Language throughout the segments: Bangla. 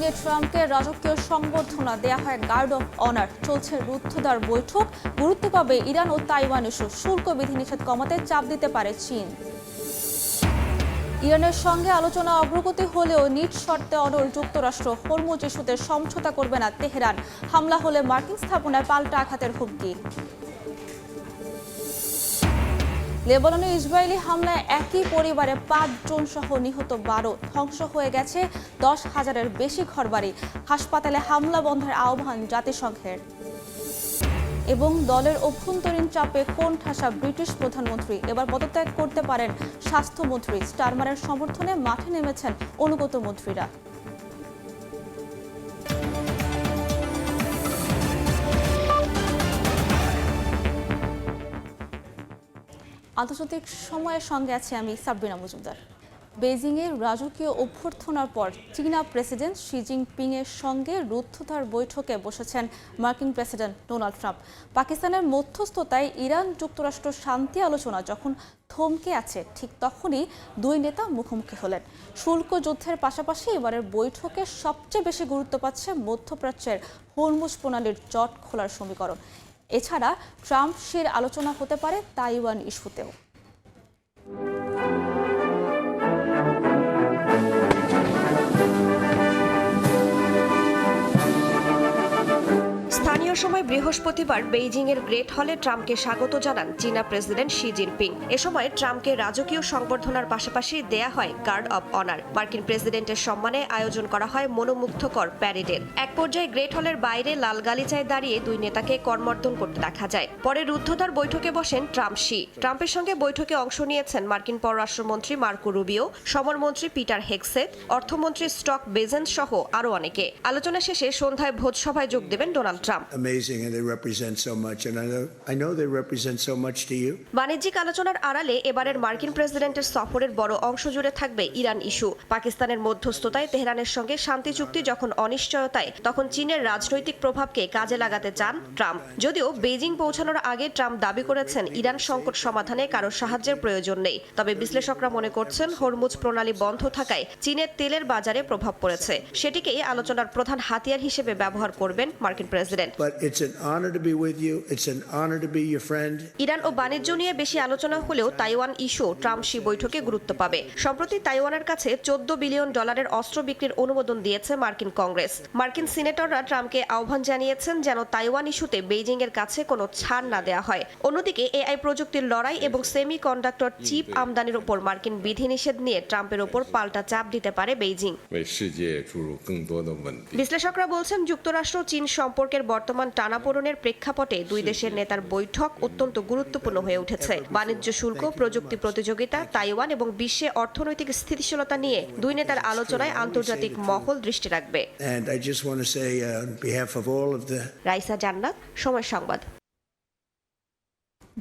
বেইজিংয়ে ট্রাম্পকে রাজকীয় সংবর্ধনা দেয়া হয় গার্ড অফ অনার। চলছে রুদ্ধদ্বার বৈঠক। গুরুত্ব পাবে ইরান ও তাইওয়ান ইস্যু। শুল্ক বিধিনিষেধ কমাতে চাপ দিতে পারে চীন। ইরানের সঙ্গে আলোচনা অগ্রগতি হলেও নিজ শর্তে অনড় যুক্তরাষ্ট্র। হরমুজ ইস্যুতে সমঝোতা করবে না তেহরান। হামলা হলে মার্কিন স্থাপনায় পাল্টা আঘাতের হুমকি। লেবাননে ইসরায়েলি হামলায় একই পরিবারে 5 জন সহ নিহত 12। ধ্বংস হয়ে গেছে 10,000-এর বেশি ঘরবাড়ি। হাসপাতালে হামলা বন্ধের আহ্বান জাতিসংঘের। এবং দলের অভ্যন্তরীণ চাপে কোণঠাসা ব্রিটিশ প্রধানমন্ত্রী। এবার পদত্যাগ করতে পারেন স্বাস্থ্যমন্ত্রী। স্টারমারের সমর্থনে মাঠে নেমেছেন অনুগত মন্ত্রীরা। আন্তর্জাতিক সময়ের সঙ্গে আছে আমি সাবরিনা মজুমদার। বেইজিংয়ে রাজকীয় অভ্যর্থনার পর চীনা প্রেসিডেন্ট শি জিনপিং এর সঙ্গে রুদ্ধদ্বার বৈঠকে বসেছেন মার্কিন প্রেসিডেন্ট ডোনাল্ড ট্রাম্প। পাকিস্তানের মধ্যস্থতায় ইরান যুক্তরাষ্ট্র শান্তি আলোচনা যখন থমকে আছে, ঠিক তখনই দুই নেতা মুখোমুখি হলেন। শুল্ক যুদ্ধের পাশাপাশি এবারের বৈঠকে সবচেয়ে বেশি গুরুত্ব পাচ্ছে মধ্যপ্রাচ্যের হরমুজ প্রণালীর জট খোলার সমীকরণ। এছাড়া ট্রাম্প শির আলোচনা হতে পারে তাইওয়ান ইস্যুতেও। স্থানীয় সময় বৃহস্পতিবার বেইজিংয়ের গ্রেট হলে ট্রাম্পকে স্বাগত জানান চীনা প্রেসিডেন্ট শি জিনপিং। এ সময় ট্রাম্পকে রাজকীয় সংবর্ধনার পাশাপাশি দেয়া হয় গার্ড অব অনার। মার্কিন প্রেসিডেন্টের সম্মানে আয়োজন করা হয় মনোমুগ্ধকর প্যারেডের। এক পর্যায়ে গ্রেট হলের বাইরে লাল গালিচায় দাঁড়িয়ে দুই নেতাকে করমর্দন করতে দেখা যায়। পরে রুদ্ধদ্বার বৈঠকে বসেন ট্রাম্প শি। ট্রাম্পের সঙ্গে বৈঠকে অংশ নিয়েছেন মার্কিন পররাষ্ট্রমন্ত্রী মার্কো রুবিও, সমরমন্ত্রী পিটার হেগসেট, অর্থমন্ত্রী স্টক বেজেন্স সহ আরও অনেকে। আলোচনা শেষে সন্ধ্যায় ভোজসভায় যোগ দেবেন Donald Trump. Amazing, and they represent so much, and I know they represent so much to you. বাণিজ্যিক আলোচনার আড়ালে এবারের মার্কিন প্রেসিডেন্টের সফরের বড় অংশ জুড়ে থাকবে ইরান ইস্যু। পাকিস্তানের মধ্যস্থতায় তেহরানের সঙ্গে শান্তি চুক্তি যখন অনিশ্চয়তায়, তখন চীনের রাজনৈতিক প্রভাবকে কাজে লাগাতে চান ট্রাম্প। যদিও বেইজিং পৌঁছানোর আগে ট্রাম্প দাবি করেছেন ইরান সংকট সমাধানে কারো সাহায্যের প্রয়োজন নেই। তবে বিশ্লেষকরা মনে করছেন হরমুজ প্রণালী বন্ধ থাকায় চীনের তেলের বাজারে প্রভাব পড়েছে। সেটিকেই আলোচনার প্রধান হাতিয়ার হিসেবে ব্যবহার করবেন মার্কিন president. But it's an honor to be with you. It's an honor to be your friend. Iran ও বাণিজ্য নিয়ে বেশি আলোচনা হলেও তাইওয়ান ইস্যু ট্রাম্প শি বৈঠকে গুরুত্ব পাবে। সম্প্রতি তাইওয়ানের কাছে $14 বিলিয়ন অস্ত্র বিক্রির অনুমোদন দিয়েছে মার্কিন কংগ্রেস। মার্কিন সিনেটররা ট্রাম্পকে আহ্বান জানিয়েছেন যেন তাইওয়ান ইস্যুতে বেইজিং এর কাছে কোনো ছাড় না দেওয়া হয়। অন্যদিকে এআই প্রযুক্তির লড়াই এবং সেমি কন্ডাক্টর চিপ আমদানির উপর মার্কিন বিধিনিষেধ নিয়ে ট্রাম্পের উপর পাল্টা চাপ দিতে পারে বেইজিং। বিশ্লেষকরা বলছেন যুক্তরাষ্ট্র চীন সম্পর্কের বর্তমান টানাপোড়েনের প্রেক্ষাপটে দুই দেশের নেতার বৈঠক অত্যন্ত গুরুত্বপূর্ণ হয়ে উঠেছে। বাণিজ্য শুল্ক, প্রযুক্তি প্রতিযোগিতা, তাইওয়ান এবং বিশ্বে অর্থনৈতিক স্থিতিশীলতা নিয়ে দুই নেতার আলোচনায় আন্তর্জাতিক মহল দৃষ্টি রাখবে। রাইসা জান্নাত, সময় সংবাদ।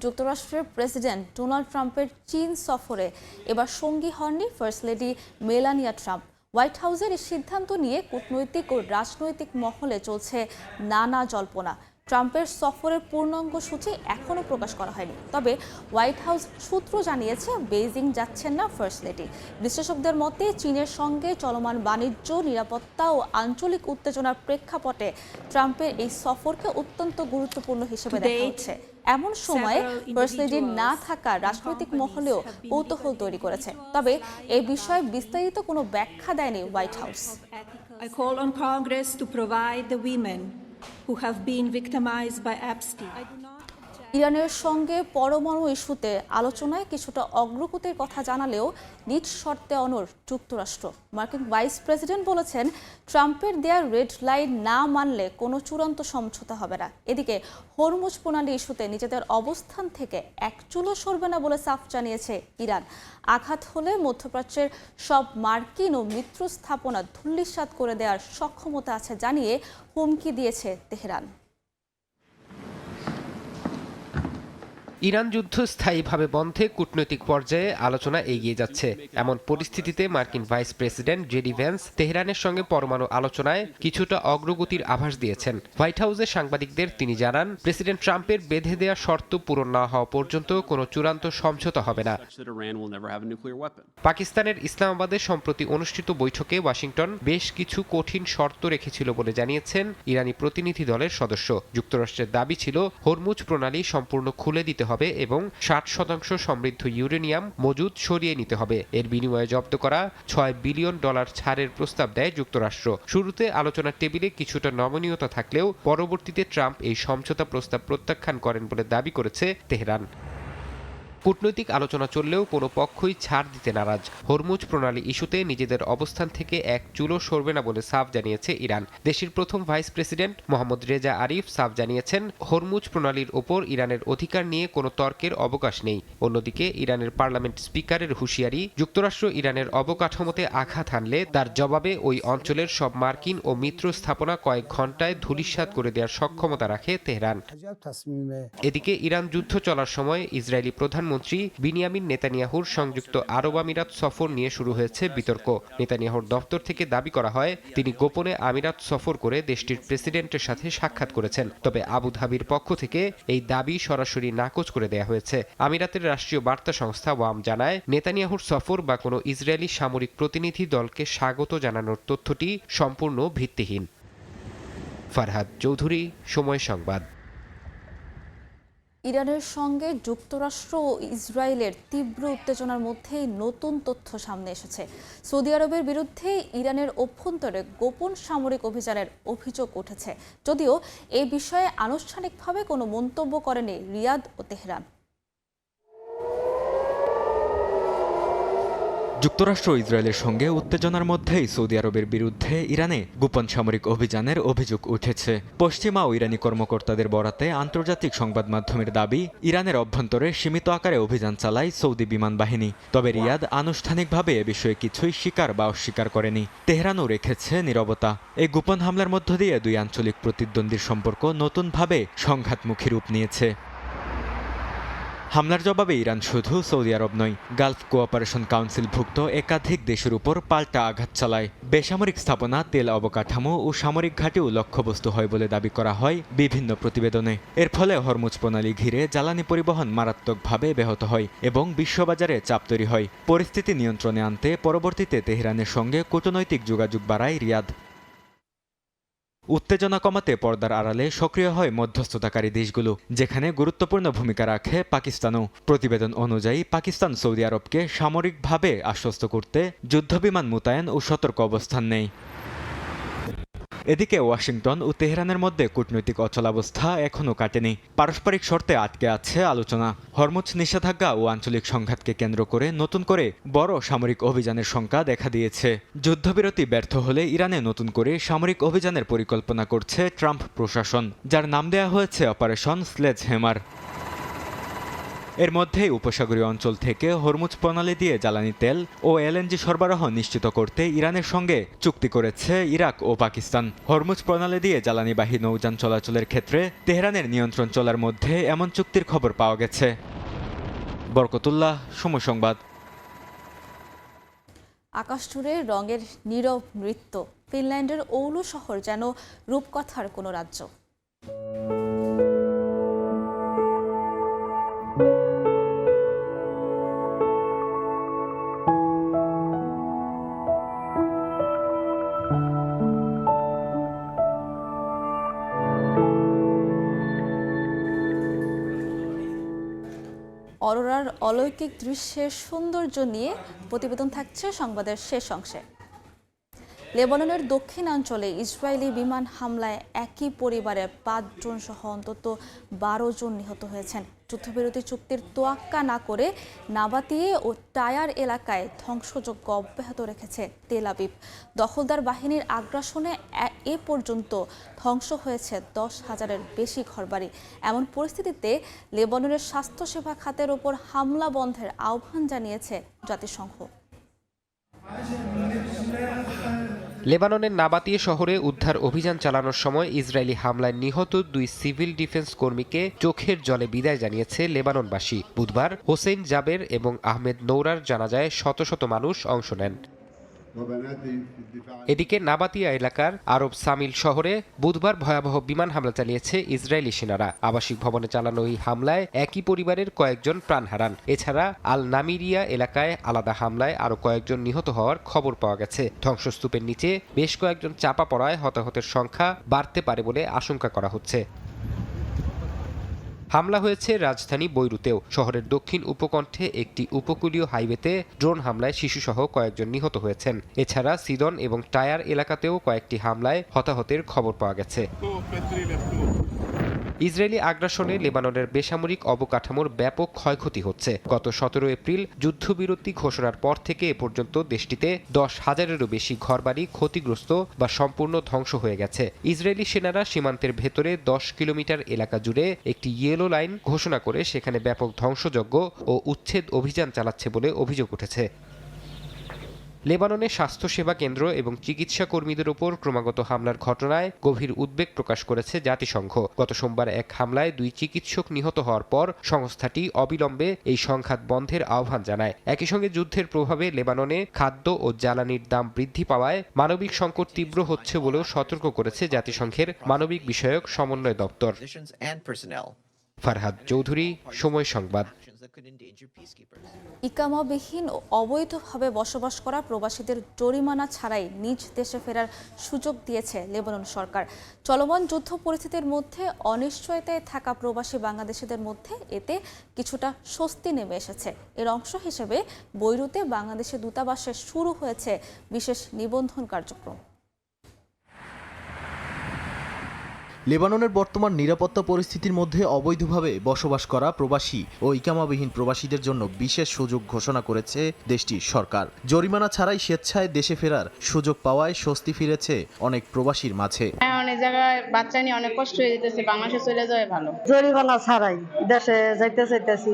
যুক্তরাষ্ট্রের প্রেসিডেন্ট ডোনাল্ড ট্রাম্পের চীন সফরে এবার সঙ্গী হননি first lady Melania Trump. White হাউসের এই সিদ্ধান্ত নিয়ে কূটনৈতিক ও রাজনৈতিক মহলে চলছে নানা জল্পনা। ট্রাম্পের সফরের পূর্ণাঙ্গ সূচি এখনও প্রকাশ করা হয়নি। তবে হোয়াইট হাউস সূত্র জানিয়েছে বেইজিং যাচ্ছেন না ফার্স্ট লেডি। বিশ্লেষকদের মতে চীনের সঙ্গে চলমান বাণিজ্য, নিরাপত্তা ও আঞ্চলিক উত্তেজনার প্রেক্ষাপটে ট্রাম্পের এই সফরকে অত্যন্ত গুরুত্বপূর্ণ হিসেবে দেখা হচ্ছে। এমন সময়ে ফার্স্ট লেডি না থাকা রাজনৈতিক মহলেও কৌতূহল তৈরি করেছে। তবে এই বিষয়ে বিস্তারিত কোনো ব্যাখ্যা দেয়নি white house. I call on Congress to provide the women who have been victimized by Epstein. ইরানের সঙ্গে পরমাণু ইস্যুতে আলোচনায় কিছুটা অগ্রগতির কথা জানালেও নিজ শর্তে অনড় যুক্তরাষ্ট্র। মার্কিন ভাইস প্রেসিডেন্ট বলেছেন ট্রাম্পের দেয়া রেড লাইন না মানলে কোনো চূড়ান্ত সমঝোতা হবে না। এদিকে হরমুজ প্রণালী ইস্যুতে নিজেদের অবস্থান থেকে এক চুলও সরবে না বলে সাফ জানিয়েছে ইরান। আঘাত হলে মধ্যপ্রাচ্যের সব মার্কিন ও মিত্র স্থাপনা ধূলিসাৎ করে দেওয়ার সক্ষমতা আছে জানিয়ে হুমকি দিয়েছে তেহরান। ইরান যুদ্ধ স্থায়ীভাবে বন্ধে কূটনৈতিক পর্যায়ে আলোচনা এগিয়ে যাচ্ছে। এমন পরিস্থিতিতে মার্কিন ভাইস প্রেসিডেন্ট জেডি ভ্যান্স তেহরানের সঙ্গে পরমাণু আলোচনায় কিছুটা অগ্রগতির আভাস দিয়েছেন। হোয়াইট হাউসে সাংবাদিকদের তিনি জানান, প্রেসিডেন্ট ট্রাম্পের বেঁধে দেওয়া শর্ত পূরণ না হওয়া পর্যন্ত কোনো চূড়ান্ত সমঝোতা হবে না। পাকিস্তানের ইসলামাবাদে সম্প্রতি অনুষ্ঠিত বৈঠকে ওয়াশিংটন বেশ কিছু কঠিন শর্ত রেখেছিল বলে জানিয়েছেন ইরানি প্রতিনিধি দলের সদস্য। যুক্তরাষ্ট্রের দাবি ছিল হরমুজ প্রণালী সম্পূর্ণ খুলে দিতে হবে এবং 60% সমৃদ্ধ ইউরেনিয়াম মজুদ সরিয়ে নিতে হবে। এর বিনিময়ে জব্দ করা $6 বিলিয়ন ছাড়ের প্রস্তাব দেয় যুক্তরাষ্ট্র। শুরুতে আলোচনার টেবিলে কিছুটা নমনীয়তা থাকলেও পরবর্তীতে ট্রাম্প এই সমঝোতা প্রস্তাব প্রত্যাখ্যান করেন বলে দাবি করেছে তেহরান। কূটনৈতিক আলোচনা চললেও কোনো পক্ষই ছাড় দিতে নারাজ। হরমুজ প্রণালী ইস্যুতে নিজেদের অবস্থান থেকে এক চুলও সরবে না বলে সাফ জানিয়েছে ইরান। দেশটির প্রথম ভাইস প্রেসিডেন্ট মোহাম্মদ রেজা আরিফ সাফ জানিয়েছেন, হরমুজ প্রণালীর ওপর ইরানের অধিকার নিয়ে কোনো তর্কের অবকাশ নেই। অন্যদিকে ইরানের পার্লামেন্ট স্পিকারের হুঁশিয়ারি, যুক্তরাষ্ট্র ইরানের অবকাঠামোতে আঘাত হানলে তার জবাবে ওই অঞ্চলের সব মার্কিন ও মিত্র স্থাপনা কয়েক ঘণ্টায় ধূলিসাৎ করে দেওয়ার সক্ষমতা রাখে তেহরান। এদিকে ইরান যুদ্ধ চলার সময় ইসরায়েলি প্রধানমন্ত্রী বিনিয়ামিন নেতানিয়াহুর সংযুক্ত আরব আমিরাত সফর নিয়ে শুরু হয়েছে বিতর্ক। নেতানিয়াহুর দপ্তর থেকে দাবি করা হয়, তিনি গোপনে আমিরাত সফর করে দেশটির প্রেসিডেন্টের সাথে সাক্ষাৎ করেছেন। তবে আবু ধাবির পক্ষ থেকে এই দাবি সরাসরি নাকচ করে দেয়া হয়েছে। আমিরাতের রাষ্ট্রীয় বার্তা সংস্থা ওয়াম জানায়, নেতানিয়াহুর সফর বা কোনো ইসরায়েলি সামরিক প্রতিনিধি দলকে স্বাগত জানানোর তথ্যটি সম্পূর্ণ ভিত্তিহীন। ফারহাদ চৌধুরী, সময় সংবাদ। ইরানের সঙ্গে যুক্তরাষ্ট্র ও ইসরায়েলের তীব্র উত্তেজনার মধ্যে নতুন তথ্য সামনে এসেছে। সৌদি আরবের বিরুদ্ধে ইরানের অভ্যন্তরে গোপন সামরিক অভিযানের অভিযোগ উঠেছে, যদিও এই বিষয়ে আনুষ্ঠানিকভাবে কোনো মন্তব্য করেনি রিয়াদ ও তেহরান। যুক্তরাষ্ট্র ও ইসরায়েলের সঙ্গে উত্তেজনার মধ্যেই সৌদি আরবের বিরুদ্ধে ইরানে গোপন সামরিক অভিযানের অভিযোগ উঠেছে। পশ্চিমা ও ইরানি কর্মকর্তাদের বরাতে আন্তর্জাতিক সংবাদ মাধ্যমের দাবি, ইরানের অভ্যন্তরে সীমিত আকারে অভিযান চালায় সৌদি বিমান বাহিনী। তবে রিয়াদ আনুষ্ঠানিকভাবে এ বিষয়ে কিছুই স্বীকার বা অস্বীকার করেনি। তেহরানও রেখেছে নীরবতা। এই গোপন হামলার মধ্য দিয়ে দুই আঞ্চলিক প্রতিদ্বন্দ্বীর সম্পর্ক নতুনভাবে সংঘাতমুখী রূপ নিয়েছে। হামলার জবাবে ইরান শুধু সৌদি আরব নয়, গালফ কোঅপারেশন কাউন্সিলভুক্ত একাধিক দেশের উপর পাল্টা আঘাত চালায়। বেসামরিক স্থাপনা, তেল অবকাঠামো ও সামরিক ঘাঁটিও লক্ষ্যবস্তু হয় বলে দাবি করা হয় বিভিন্ন প্রতিবেদনে। এর ফলে হরমুজ প্রণালী ঘিরে জ্বালানি পরিবহন মারাত্মকভাবে ব্যাহত হয় এবং বিশ্ববাজারে চাপ তৈরি হয়। পরিস্থিতি নিয়ন্ত্রণে আনতে পরবর্তীতে তেহরানের সঙ্গে কূটনৈতিক যোগাযোগ বাড়ায় রিয়াদ। উত্তেজনা কমাতে পর্দার আড়ালে সক্রিয় হয় মধ্যস্থতাকারী দেশগুলো, যেখানে গুরুত্বপূর্ণ ভূমিকা রাখে পাকিস্তানও। প্রতিবেদন অনুযায়ী পাকিস্তান সৌদি আরবকে সামরিকভাবে আশ্বস্ত করতে যুদ্ধবিমান মোতায়েন ও সতর্ক অবস্থান নেয়। এদিকে ওয়াশিংটন ও তেহরানের মধ্যে কূটনৈতিক অচলাবস্থা এখনও কাটেনি। পারস্পরিক শর্তে আটকে আছে আলোচনা। হরমুজ নিষেধাজ্ঞা ও আঞ্চলিক সংঘাতকে কেন্দ্র করে নতুন করে বড় সামরিক অভিযানের শঙ্কা দেখা দিয়েছে। যুদ্ধবিরতি ব্যর্থ হলে ইরানে নতুন করে সামরিক অভিযানের পরিকল্পনা করছে ট্রাম্প প্রশাসন, যার নাম দেওয়া হয়েছে অপারেশন স্লেজহ্যামার। এর মধ্যেই উপসাগরীয় অঞ্চল থেকে হরমুজ প্রণালী দিয়ে জ্বালানি তেল ও এলএনজি সরবরাহ নিশ্চিত করতে ইরানের সঙ্গে চুক্তি করেছে ইরাক ও পাকিস্তান। হরমুজ প্রণালী দিয়ে জ্বালানিবাহী নৌযান চলাচলের ক্ষেত্রে তেহরানের নিয়ন্ত্রণ চলার মধ্যে এমন চুক্তির খবর পাওয়া গেছে। বরকতুল্লাহ, সময় সংবাদ। আকাশ জুড়ে রঙের নীরব নৃত্য। ফিনল্যান্ডের ওউলু শহর যেন রূপকথার কোনো রাজ্য। অরোরার অলৌকিক দৃশ্যের সৌন্দর্য নিয়ে প্রতিবেদন থাকছে সংবাদের শেষ অংশে। লেবাননের দক্ষিণাঞ্চলে ইসরায়েলি বিমান হামলায় একই পরিবারের 5 জন সহ অন্তত 12 জন নিহত হয়েছেন। যুদ্ধবিরতি চুক্তির তোয়াক্কা না করে নাবাতিয়ে ও টায়ার এলাকায় ধ্বংসযজ্ঞ অব্যাহত রেখেছে তেল আবিব। দখলদার বাহিনীর আগ্রাসনে এ পর্যন্ত ধ্বংস হয়েছে 10,000-এর বেশি ঘরবাড়ি। এমন পরিস্থিতিতে লেবাননের স্বাস্থ্যসেবা খাতের ওপর হামলা বন্ধের আহ্বান জানিয়েছে জাতিসংঘ। লেবাননের নাবাতিয়ে শহরে উদ্ধার অভিযান চালানোর সময় ইসরায়েলি হামলায় নিহত 2 সিভিল ডিফেন্স কর্মীকে চোখের জলে বিদায় জানিয়েছে লেবাননবাসী। বুধবার হোসেন জাবের এবং আহমেদ নৌরার জানাজায় শত শত মানুষ অংশ নেন। এদিকে নাবাতিয়া এলাকার আরব সামিল শহরে বুধবার ভয়াবহ বিমান হামলা চালিয়েছে ইসরায়েলি সেনারা। আবাসিক ভবনে চালানো এই হামলায় একই পরিবারের কয়েকজন প্রাণ হারান। এছাড়া আল নামিরিয়া এলাকায় আলাদা হামলায় আরও কয়েকজন নিহত হওয়ার খবর পাওয়া গেছে। ধ্বংসস্তূপের নিচে বেশ কয়েকজন চাপা পড়ায় হতাহতের সংখ্যা বাড়তে পারে বলে আশঙ্কা করা হচ্ছে। হামলা হয়েছে রাজধানী বৈরুতেও। শহরের দক্ষিণ উপকণ্ঠে একটি উপকূলীয় হাইওয়েতে ড্রোন হামলায় শিশুসহ কয়েকজন নিহত হয়েছেন। এছাড়া সিদন এবং টায়ার এলাকাতেও কয়েকটি হামলায় হতাহতের খবর পাওয়া গেছে। ইসরায়েলি আগ্রাসনে লেবাননের বেসামরিক অবকাঠামোর ব্যাপক ক্ষয়ক্ষতি হচ্ছে। গত 17 এপ্রিল যুদ্ধবিরতি ঘোষণার পর থেকে এ পর্যন্ত দেশটিতে 10,000-এরও বেশি ঘরবাড়ি ক্ষতিগ্রস্ত বা সম্পূর্ণ ধ্বংস হয়ে গেছে। ইসরায়েলি সেনারা সীমান্তের ভেতরে 10 কিলোমিটার এলাকা জুড়ে একটি ইয়েলো লাইন ঘোষণা করে সেখানে ব্যাপক ধ্বংসযজ্ঞ ও উচ্ছেদ অভিযান চালাচ্ছে বলে অভিযোগ উঠেছে। লেবাননে স্বাস্থ্যসেবা কেন্দ্র এবং চিকিৎসা কর্মীদের উপর ক্রমাগত হামলার ঘটনায় গভীর উদ্বেগ প্রকাশ করেছে জাতিসংঘ। গত সোমবার এক হামলায় 2 চিকিৎসক নিহত হওয়ার পর সংস্থাটি অবিলম্বে এই সংঘাত বন্ধের আহ্বান জানায়। একই সঙ্গে যুদ্ধের প্রভাবে লেবাননে খাদ্য ও জ্বালানির দাম বৃদ্ধি পাওয়ায় মানবিক সংকট তীব্র হচ্ছে বলেও সতর্ক করেছে জাতিসংঘের মানবিক বিষয়ক সমন্বয় দপ্তর। ফারহাদ চৌধুরী, সময় সংবাদ। ইকামাবিহীন ও অবৈধভাবে বসবাস করা প্রবাসীদের জরিমানা ছাড়াই নিজ দেশে ফেরার সুযোগ দিয়েছে লেবানন সরকার। চলমান যুদ্ধ পরিস্থিতির মধ্যে অনিশ্চয়তায় থাকা প্রবাসী বাংলাদেশিদের মধ্যে এতে কিছুটা স্বস্তি নেমে এসেছে। এর অংশ হিসেবে বৈরুতে বাংলাদেশের দূতাবাসে শুরু হয়েছে বিশেষ নিবন্ধন কার্যক্রম। লেবাননের বর্তমান নিরাপত্তা পরিস্থিতির মধ্যে অবৈধভাবে বসবাস করা প্রবাসী ও ইকামাবিহীন প্রবাসীদের জন্য বিশেষ সুযোগ ঘোষণা করেছে দেশটির সরকার। জরিমানা ছাড়াই স্বেচ্ছায় দেশে ফেরার সুযোগ পাওয়ায় স্বস্তি ফিরেছে অনেক প্রবাসীর মাঝে। অনেক জায়গায় বাচ্চা নিয়ে অনেক কষ্ট হয়ে যেতেছে, বাংলাদেশে চলে যাওয়া ভালো। জরিমানা ছাড়াই দেশে চাইতেছি।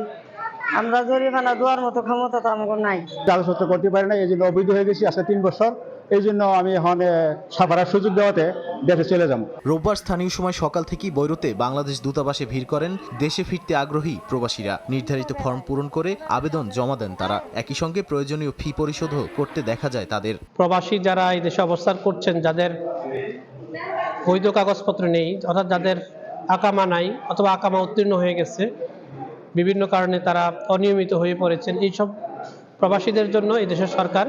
আমরা জরিমানা দেওয়ার মতো ক্ষমতা তো আমাদের নাই। কাগজপত্র করতে পারি না, এই জন্য অবৈধ হয়ে গেছি আজকে 3 বছর। এই জন্য আমি এখন সাফারার সুযোগ দেওয়াতে দেশে চলে যাব। রোববার স্থানীয় সময় সকাল থেকেই বৈরুতে বাংলাদেশ দূতাবাসে ভিড় করেন দেশে ফিরতে আগ্রহী প্রবাসীরা। নির্ধারিত ফর্ম পূরণ করে আবেদন জমা দেন তারা। একই সঙ্গে প্রয়োজনীয় ফি পরিশোধও করতে দেখা যায় তাদের। প্রবাসী যারা এই দেশে অবস্থান করছেন, যাদের বৈধ কাগজপত্র নেই, অর্থাৎ যাদের আকামা নাই অথবা আকামা উত্তীর্ণ হয়ে গেছে, বিভিন্ন কারণে তারা অনিয়মিত হয়ে পড়েছেন, এইসব প্রবাসীদের জন্য এই দেশের সরকার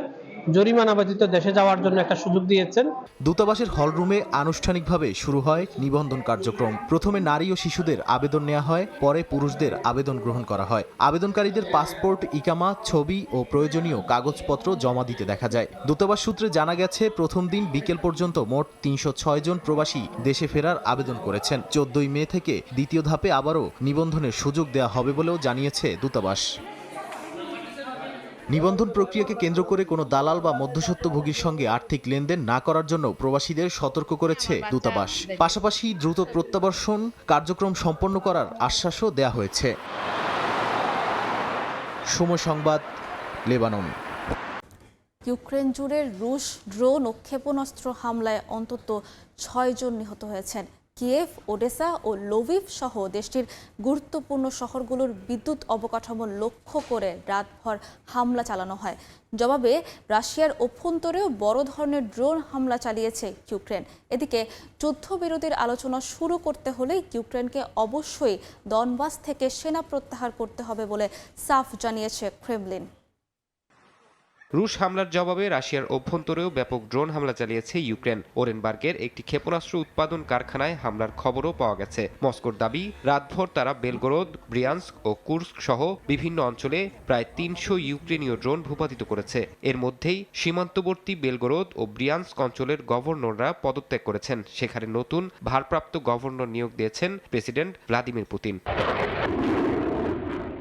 জরিমানা ব্যতীত দেশে যাওয়ার জন্য একটা সুযোগ দিয়েছেন। দূতাবাসের হলরুমে আনুষ্ঠানিকভাবে শুরু হয় নিবন্ধন কার্যক্রম। প্রথমে নারী ও শিশুদের আবেদন নেওয়া হয়, পরে পুরুষদের আবেদন গ্রহণ করা হয়। আবেদনকারীদের পাসপোর্ট, ইকামা, ছবি ও প্রয়োজনীয় কাগজপত্র জমা দিতে দেখা যায়। দূতাবাস সূত্রে জানা গেছে, প্রথম দিন বিকেল পর্যন্ত মোট 306 জন প্রবাসী দেশে ফেরার আবেদন করেছেন। 14 মে থেকে দ্বিতীয় ধাপে আবারও নিবন্ধনের সুযোগ দেওয়া হবে বলেও জানিয়েছে দূতাবাস। নিবন্ধন প্রক্রিয়াকে কেন্দ্র করে কোনো দালাল বা মধ্যস্বত্বভোগীর সঙ্গে আর্থিক লেনদেন না করার জন্য প্রবাসীদের সতর্ক করেছে দূতাবাস। পাশাপাশি দ্রুত প্রত্যাবর্ষণ কার্যক্রম সম্পন্ন করার আশ্বাসও দেয়া হয়েছে। সময় সংবাদ, লেবানন। ইউক্রেন জুড়ে রুশ ড্রোন ও ক্ষেপণাস্ত্র হামলায় অন্তত 6 জন নিহত হয়েছেন। কিয়েভ, ওডেসা ও লভিভ সহ দেশটির গুরুত্বপূর্ণ শহরগুলোর বিদ্যুৎ অবকাঠামো লক্ষ্য করে রাতভর হামলা চালানো হয়। জবাবে রাশিয়ার অভ্যন্তরেও বড় ধরনের ড্রোন হামলা চালিয়েছে ইউক্রেন। এদিকে যুদ্ধবিরতির আলোচনা শুরু করতে হলে ইউক্রেনকে অবশ্যই দনবাস থেকে সেনা প্রত্যাহার করতে হবে বলে সাফ জানিয়েছে ক্রেমলিন। রুশ হামলার জবাবে রাশিয়ার অভ্যন্তরেও ব্যাপক ড্রোন হামলা চালিয়েছে ইউক্রেন। ওরেনবার্গের একটি ক্ষেপণাস্ত্র উৎপাদন কারখানায় হামলার খবরও পাওয়া গেছে। মস্কোর দাবি, রাতভর তারা বেলগোরোদ, ব্রিয়ান্স্ক ও কুর্স্ক সহ বিভিন্ন অঞ্চলে প্রায় 300 ইউক্রেনীয় ড্রোন ভূপাতিত করেছে। এর মধ্যেই সীমান্তবর্তী বেলগোরোদ ও ব্রিয়ান্স্ক অঞ্চলের গভর্নররা পদত্যাগ করেছেন। সেখানে নতুন ভারপ্রাপ্ত গভর্নর নিয়োগ দিয়েছেন প্রেসিডেন্ট ভ্লাদিমির পুতিন।